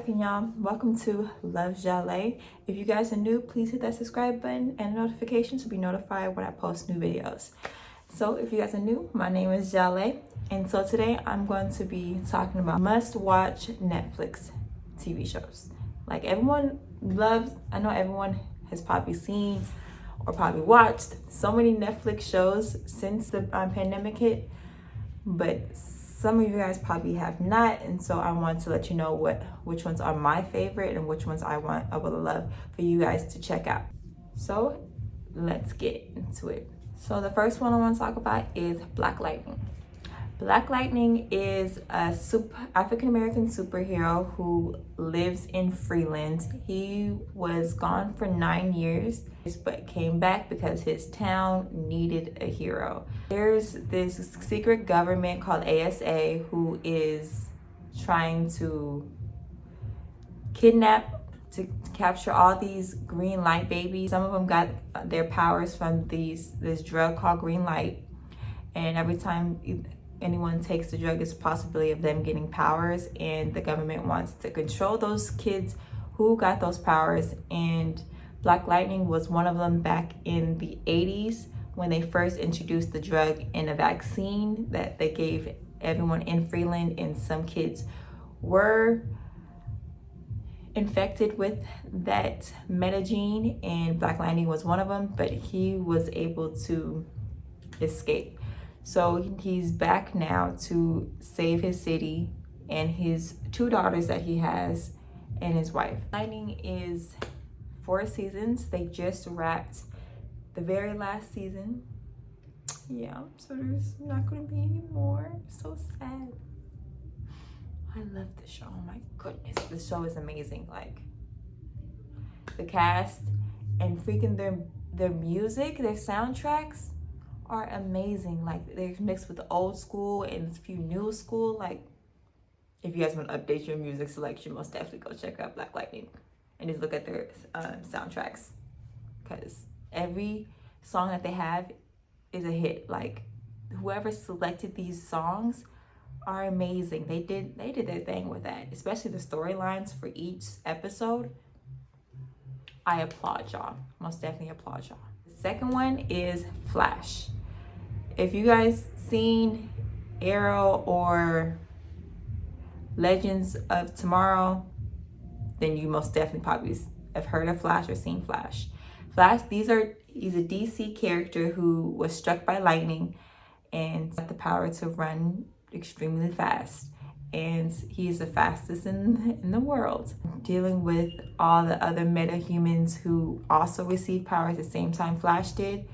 cracking, y'all? Welcome to Love Jahlea. If you guys are new, please hit that subscribe button and notifications to be notified when I post new videos. So if you guys are new, my name is Jahlea, and so today I'm going to be talking about must-watch Netflix TV shows. Like everyone loves, I know everyone has probably seen or probably watched so many Netflix shows since the pandemic hit, but some of you guys probably have not, and so I want to let you know which ones are my favorite and which ones I would love for you guys to check out. So let's get into it. So the first one I want to talk about is Black Lightning. Black Lightning is a African-American superhero who lives in Freeland. He was gone for 9 years, but came back because his town needed a hero. There's this secret government called ASA who is trying to to capture all these green light babies. Some of them got their powers from this drug called green light, and every time anyone takes the drug, there's a possibility of them getting powers, and the government wants to control those kids who got those powers. And Black Lightning was one of them back in the 80s when they first introduced the drug in a vaccine that they gave everyone in Freeland, and some kids were infected with that metagene, and Black Lightning was one of them, but he was able to escape. So he's back now to save his city and his 2 daughters that he has and his wife. Lightning is 4 seasons. They just wrapped the very last season. Yeah, so there's not going to be any more. So sad. I love the show. Oh my goodness, the show is amazing. Like the cast and freaking their music, their soundtracks are amazing. Like they're mixed with the old school and a few new school. Like if you guys want to update your music selection, most definitely go check out Black Lightning and just look at their soundtracks, because every song that they have is a hit. Like whoever selected these songs are amazing. They did their thing with that, especially the storylines for each episode. I applaud y'all. Most definitely applaud y'all. The second one is Flash. If you guys seen Arrow or Legends of Tomorrow, then you most definitely probably have heard of Flash or seen Flash. Flash, he's a DC character who was struck by lightning and got the power to run extremely fast, and he's the fastest in the world, dealing with all the other meta-humans who also received power at the same time Flash did.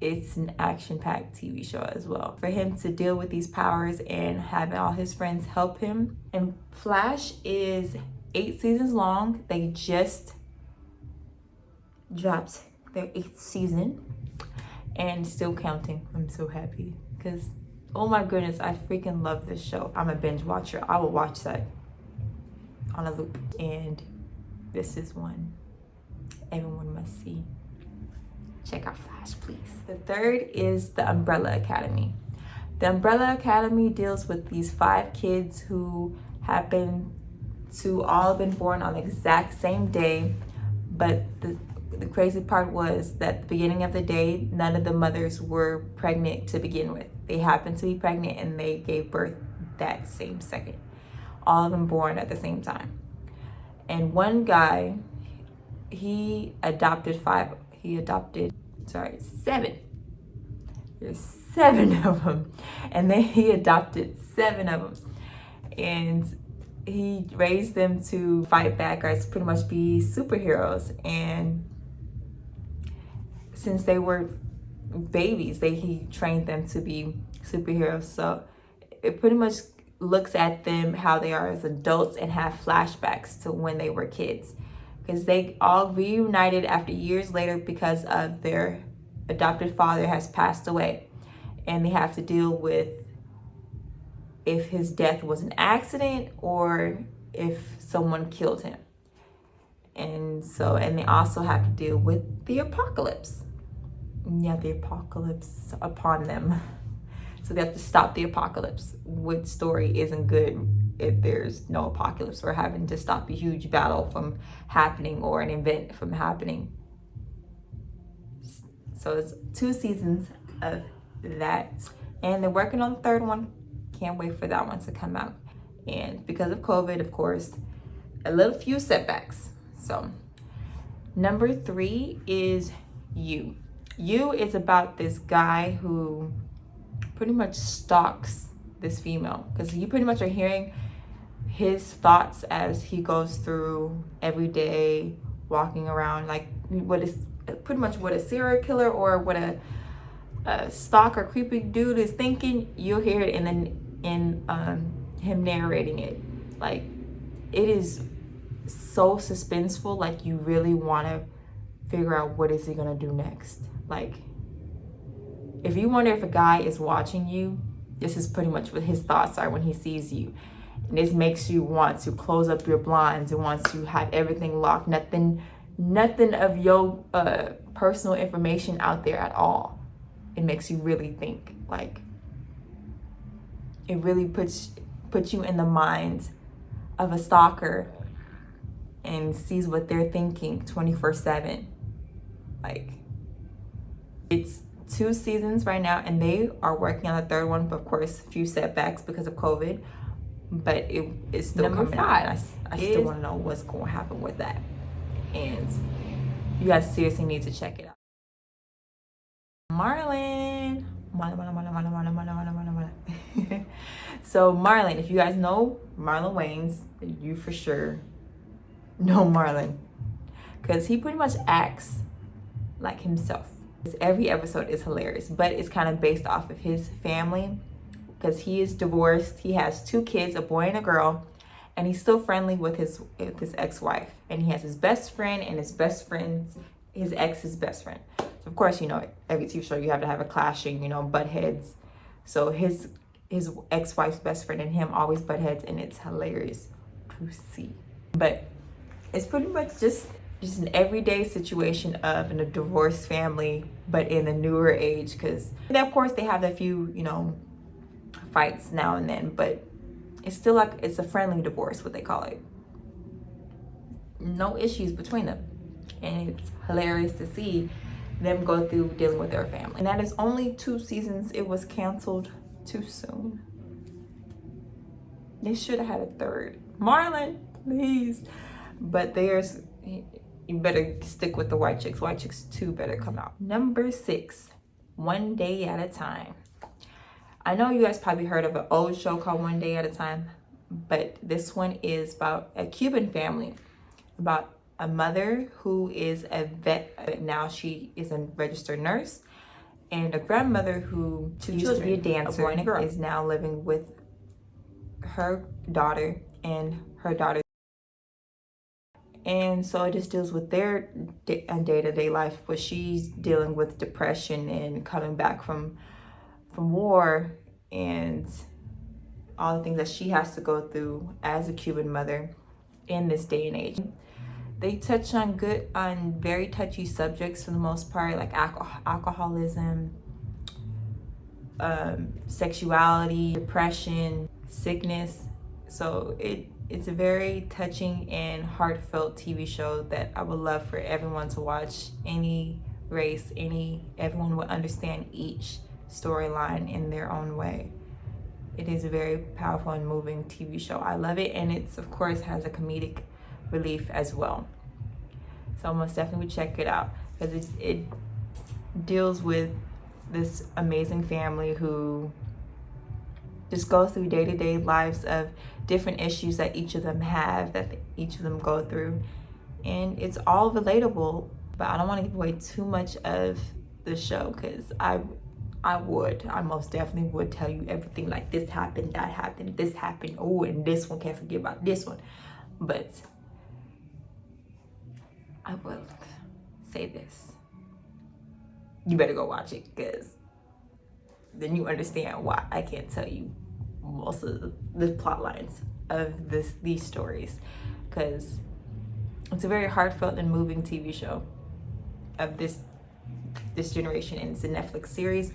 It's an action-packed TV show as well. For him to deal with these powers and having all his friends help him. And Flash is 8 seasons long. They just dropped their 8th season and still counting. I'm so happy because, oh my goodness, I freaking love this show. I'm a binge watcher. I will watch that on a loop. And this is one everyone must see. Check out Flash, please. The third is The Umbrella Academy. The Umbrella Academy deals with these 5 kids who happen to all been born on the exact same day, but the crazy part was that at the beginning of the day, none of the mothers were pregnant to begin with. They happened to be pregnant and they gave birth that same second. All of them born at the same time. And one guy, he adopted 7. There's 7 of them. And then he adopted 7 of them. And he raised them to fight back or to pretty much be superheroes. And since they were babies, he trained them to be superheroes. So it pretty much looks at them how they are as adults and have flashbacks to when they were kids, because they all reunited after years later because of their adopted father has passed away, and they have to deal with if his death was an accident or if someone killed him. And they also have to deal with the apocalypse. Yeah, the apocalypse upon them. So they have to stop the apocalypse, which story isn't good if there's no apocalypse or having to stop a huge battle from happening or an event from happening. So it's 2 seasons of that, and they're working on the 3rd one. Can't wait for that one to come out. And because of COVID, of course, a few setbacks. So number 3 is You. You is about this guy who pretty much stalks this female, because you pretty much are hearing his thoughts as he goes through every day, walking around, like what is pretty much what a serial killer or what a stalker, creepy dude is thinking. You'll hear it in him narrating it. Like, it is so suspenseful. Like, you really want to figure out what is he gonna do next. Like, if you wonder if a guy is watching you, this is pretty much what his thoughts are when he sees you. And this makes you want to close up your blinds and want to have everything locked. Nothing of your personal information out there at all. It makes you really think. Like, it really puts you in the mind of a stalker and sees what they're thinking 24/7. Like, it's 2 seasons right now, and they are working on the 3rd one, but of course, a few setbacks because of COVID. But it's still Number coming out. 5 I still want to know what's going to happen with that, and you guys seriously need to check it out. Marlin. So Marlin, if you guys know Marlon Wayans, you for sure know Marlin, because he pretty much acts like himself. Every episode is hilarious, but it's kind of based off of his family, because he is divorced. He has 2 kids, a boy and a girl, and he's still friendly with his ex-wife. And he has his best friend and his ex's best friend. So of course, every TV show you have to have a clashing, butt heads. So his ex-wife's best friend and him always butt heads, and it's hilarious to see. But it's pretty much just an everyday situation of a divorced family, but in the newer age, because of course they have a few, fights now and then, but it's still like it's a friendly divorce, what they call it. No issues between them, and it's hilarious to see them go through dealing with their family. And that is only 2 seasons. It was canceled too soon. They should have had a 3rd. Marlin, please. But you better stick with the White Chicks. White Chicks 2 better come out. Number 6, One Day at a Time. I know you guys probably heard of an old show called One Day at a Time, but this one is about a Cuban family, about a mother who is a vet, but now she is a registered nurse, and a grandmother who used to be a dancer, a boy and a girl, is now living with her daughter and her daughter. And so it just deals with their day-to-day life, but she's dealing with depression and coming back from war and all the things that she has to go through as a Cuban mother in this day and age. They touch on very touchy subjects for the most part, like alcoholism, sexuality, depression, sickness. So it's a very touching and heartfelt TV show that I would love for everyone to watch. Any race, everyone will understand each storyline in their own way. It is a very powerful and moving TV show. I love it, and it's of course has a comedic relief as well. So most definitely check it out, because it deals with this amazing family who just goes through day-to-day lives of different issues that each of them have, that each of them go through, and it's all relatable. But I don't want to give away too much of the show, because I most definitely would tell you everything, like this happened, that happened, this happened, oh, and this one, can't forget about this one. But I will say this: you better go watch it, because then you understand why I can't tell you most of the plot lines of these stories, because it's a very heartfelt and moving TV show of this generation, and it's a Netflix series,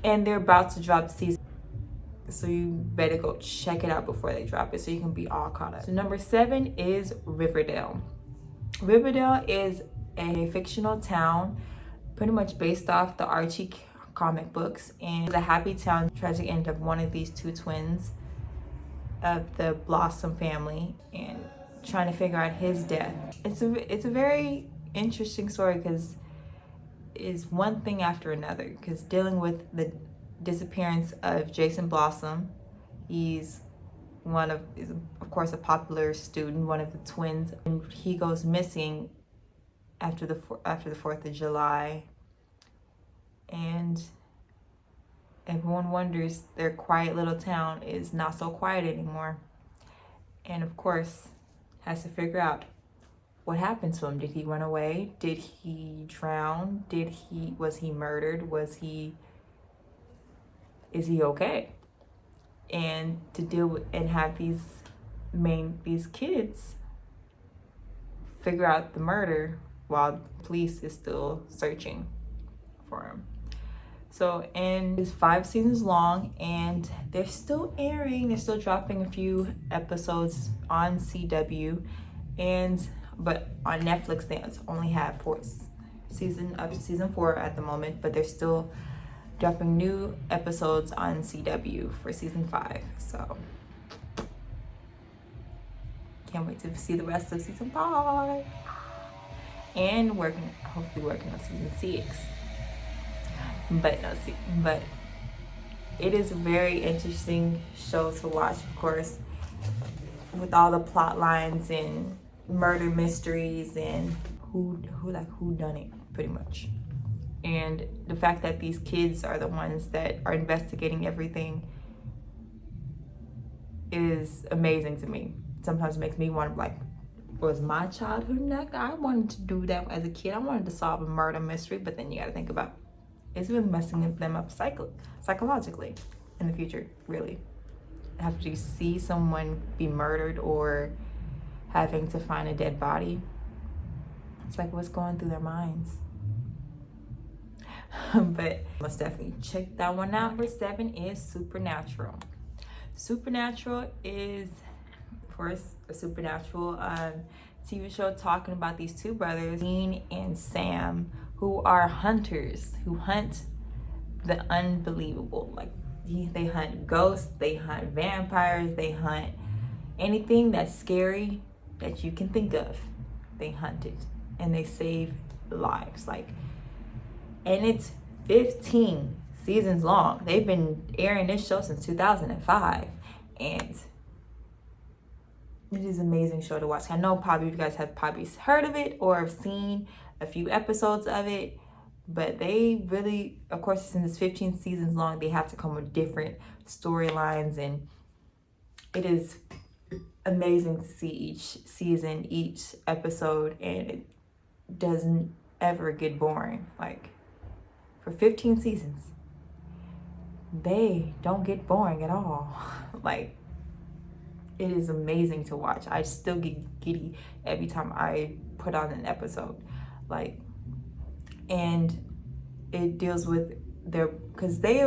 and they're about to drop So you better go check it out before they drop it so you can be all caught up. So number 7 is Riverdale. Riverdale is a fictional town pretty much based off the Archie comic books, and the happy town tragic end of one of these two twins of the Blossom family and trying to figure out his death. It's a very interesting story because it's one thing after another, because dealing with the disappearance of Jason Blossom. He's of course a popular student, one of the twins, and he goes missing after the 4th of July, and everyone wonders their quiet little town is not so quiet anymore, and of course has to figure out what happened to him. Did he run away? Did he drown? Was he murdered? Is he okay? And to deal with and have these kids figure out the murder while the police is still searching for him. So, and it's 5 seasons long, and they're still airing. They're still dropping a few episodes on CW, but on Netflix they only have season 4 at the moment. But they're still dropping new episodes on CW for season 5. So can't wait to see the rest of season 5. And hopefully working on season 6. But it is a very interesting show to watch, of course, with all the plot lines and murder mysteries and who done it, pretty much. And the fact that these kids are the ones that are investigating everything is amazing to me. Sometimes it makes me want to, was my childhood not? I wanted to do that as a kid. I wanted to solve a murder mystery, but then you got to think about it's really messing them up psychologically in the future, really. After you see someone be murdered or having to find a dead body, it's like what's going through their minds. But most definitely check that one out. Number 7 is Supernatural. Supernatural is, of course, a supernatural TV show talking about these two brothers, Dean and Sam, who are hunters who hunt the unbelievable. They hunt ghosts, they hunt vampires, they hunt anything that's scary that you can think of. They hunt it and they save lives. And it's 15 seasons long. They've been airing this show since 2005, and it is an amazing show to watch. I know probably you guys have probably heard of it or have seen a few episodes of it, but they really, of course, since it's 15 seasons long, they have to come with different storylines, and it is amazing to see each season, each episode, and it doesn't ever get boring. For 15 seasons, they don't get boring at all. It is amazing to watch. I still get giddy every time I put on an episode. And it deals with because they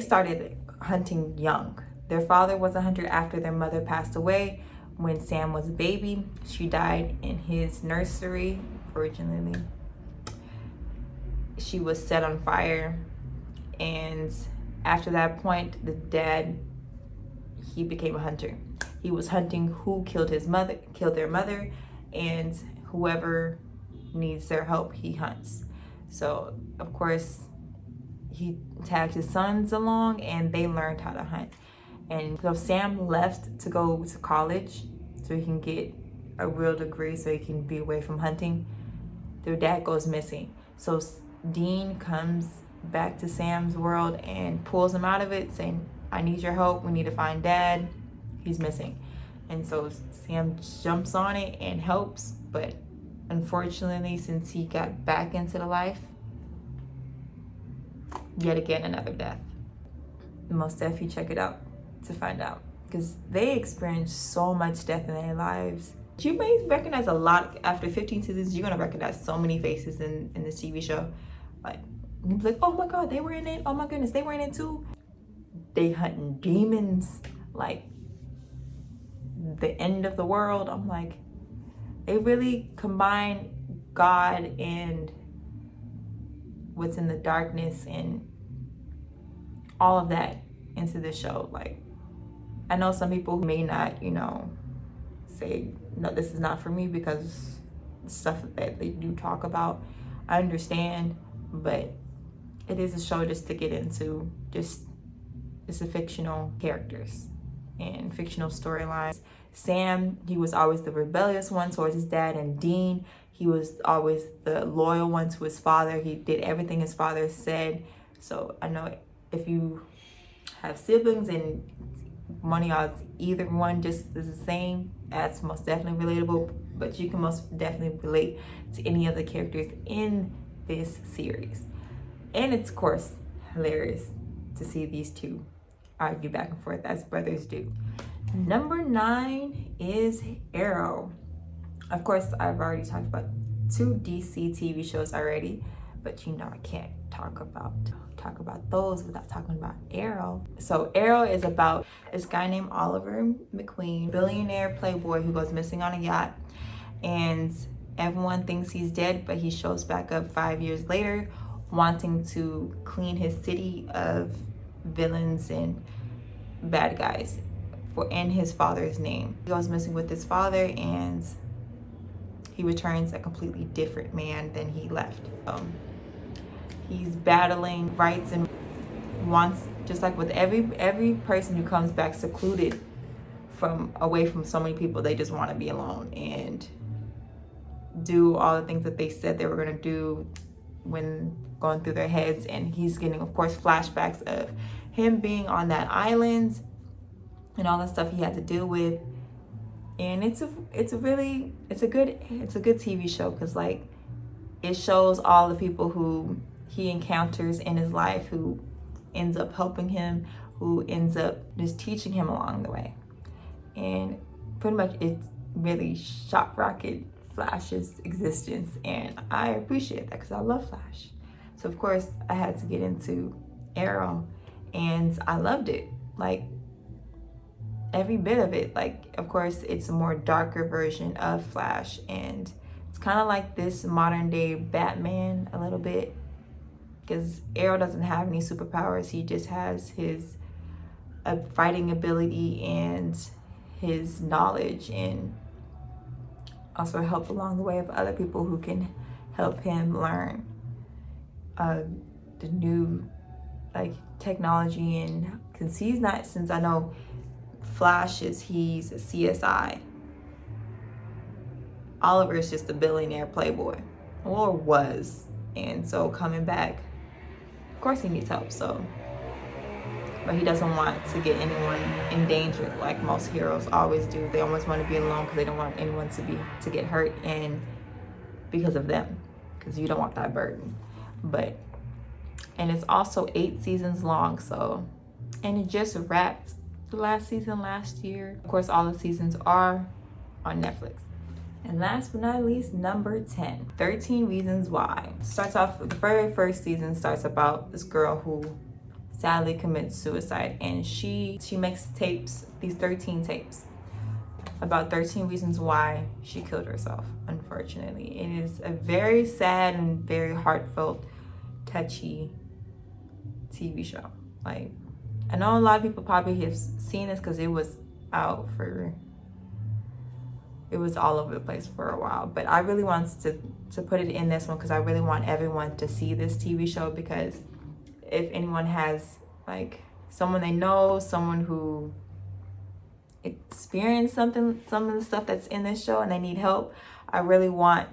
started hunting young. Their father was a hunter after their mother passed away when Sam was a baby. She died in his nursery originally. She was set on fire, and after that point, the dad, he became a hunter. He was hunting who killed their mother, and whoever needs their help, he hunts. So, of course, he tagged his sons along, and they learned how to hunt. And so Sam left to go to college so he can get a real degree so he can be away from hunting. Their dad goes missing. So Dean comes back to Sam's world and pulls him out of it, saying, I need your help. We need to find Dad. He's missing. And so Sam jumps on it and helps. But unfortunately, since he got back into the life, yet again, another death. Most definitely check it out to find out, because they experience so much death in their lives. You may recognize a lot. After 15 seasons, you're going to recognize so many faces in this TV show. You'll be like, oh my God, they were in it. Oh my goodness, they were in it too. they hunting demons, like the end of the world. I'm like, they really combine God and what's in the darkness and all of that into the show. Like, I know some people who may not, say, no, this is not for me because stuff that they do talk about, I understand, but it is a show just to get into. Just, it's a fictional characters and fictional storylines. Sam, he was always the rebellious one towards his dad, and Dean, he was always the loyal one to his father. He did everything his father said. So I know if you have siblings and one of y'all's either one just is the same, that's most definitely relatable, but you can most definitely relate to any of the characters in this series. And it's, of course, hilarious to see these two argue back and forth as brothers do. Number 9 is Arrow. Of course, I've already talked about 2 DC TV shows already, but I can't talk about those without talking about Arrow. So Arrow is about this guy named Oliver McQueen, billionaire playboy who goes missing on a yacht, and everyone thinks he's dead, but he shows back up 5 years later wanting to clean his city of villains and bad guys in his father's name. He goes missing with his father, and he returns a completely different man than he left. He's battling rights and wants, just like with every person who comes back secluded away from so many people, they just want to be alone and do all the things that they said they were going to do when going through their heads. And he's getting, of course, flashbacks of him being on that island and all the stuff he had to deal with. And it's a good TV show, because like it shows all the people who he encounters in his life, who ends up helping him, who ends up just teaching him along the way. And pretty much it really shock rocket Flash's existence, and I appreciate that because I love Flash. So of course I had to get into Arrow, and I loved it, like every bit of it. Like, of course, it's a more darker version of Flash, and it's kind of like this modern day Batman a little bit, because Arrow doesn't have any superpowers. He just has his fighting ability and his knowledge, and also help along the way of other people who can help him learn the new technology. And because he's not, since I know Flash he's a CSI, Oliver is just a billionaire playboy, or was. And so coming back, of course he needs help, but he doesn't want to get anyone in danger like most heroes always do. They always want to be alone because they don't want anyone to get hurt, and because of them, because you don't want that burden. And it's also 8 seasons long, and it just wrapped the last season last year. Of course, all the seasons are on Netflix. And last but not least, number 10, 13 Reasons Why. Starts off, the very first season starts about this girl who sadly commits suicide, and she makes tapes, these 13 tapes, about 13 reasons why she killed herself, unfortunately. It is a very sad and very heartfelt, touchy TV show. Like, I know a lot of people probably have seen this because it was all over the place for a while, but I really wanted to put it in this one because I really want everyone to see this TV show, because if anyone has someone they know, someone who experienced some of the stuff that's in this show and they need help, I really want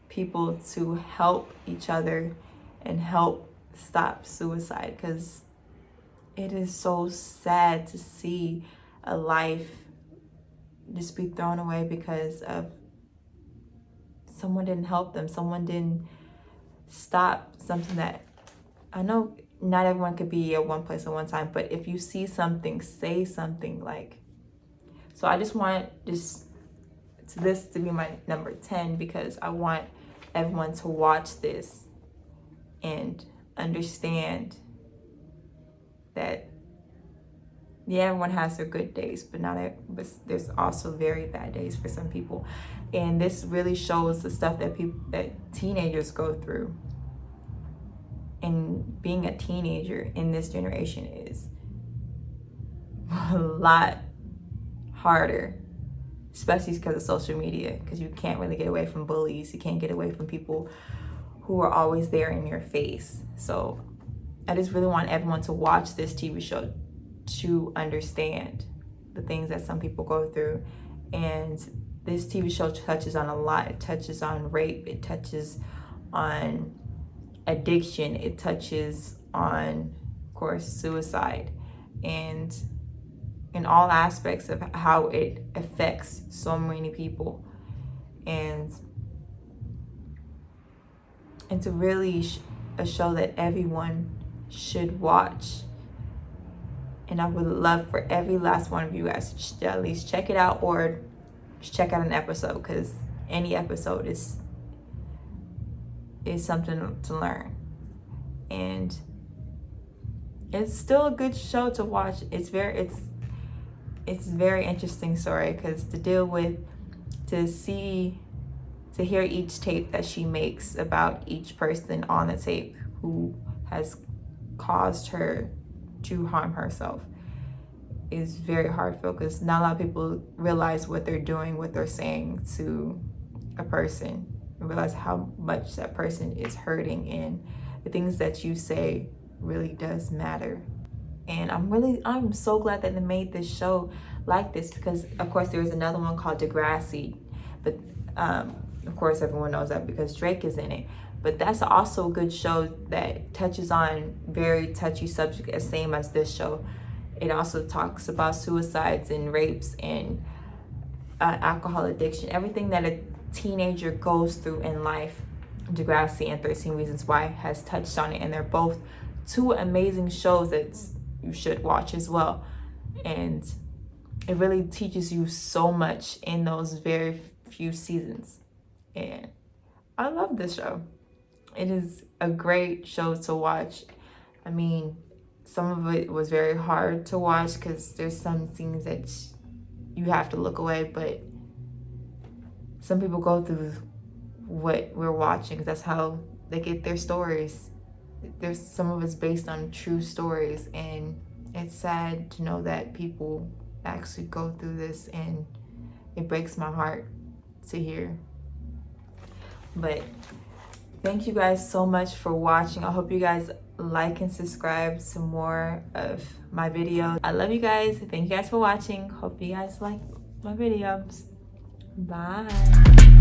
people to help each other and help stop suicide, because it is so sad to see a life just be thrown away because of someone didn't help them, someone didn't stop something that, I know not everyone could be at one place at one time, but if you see something, say something. So I just want this to be my number 10, because I want everyone to watch this and understand that yeah, everyone has their good days, but but there's also very bad days for some people. And this really shows the stuff that teenagers go through. And being a teenager in this generation is a lot harder, especially because of social media, because you can't really get away from bullies. You can't get away from people who are always there in your face. So I just really want everyone to watch this TV show to understand the things that some people go through. And this TV show touches on a lot. It touches on rape, it touches on addiction, it touches on, of course, suicide, and in all aspects of how it affects so many people. And it's a really a show that everyone should watch. And I would love for every last one of you guys to at least check it out, or check out an episode, because any episode is something to learn. And it's still a good show to watch. It's very interesting story, because to hear each tape that she makes about each person on the tape who has caused her to harm herself is very heartfelt, because not a lot of people realize what they're doing, what they're saying to a person, and realize how much that person is hurting, and the things that you say really does matter. And I'm so glad that they made this show like this, because of course there was another one called Degrassi, but of course everyone knows that because Drake is in it. But that's also a good show that touches on very touchy subject, as same as this show. It also talks about suicides and rapes and alcohol addiction, everything that a teenager goes through in life. Degrassi and 13 Reasons Why has touched on it, and they're both two amazing shows that you should watch as well. And it really teaches you so much in those very few seasons. And I love this show. It is a great show to watch. I mean, some of it was very hard to watch because there's some scenes that you have to look away, but some people go through what we're watching because that's how they get their stories. There's some of it's based on true stories, and it's sad to know that people actually go through this, and it breaks my heart to hear. But thank you guys so much for watching. I hope you guys like and subscribe to more of my videos. I love you guys. Thank you guys for watching. Hope you guys like my videos. Bye.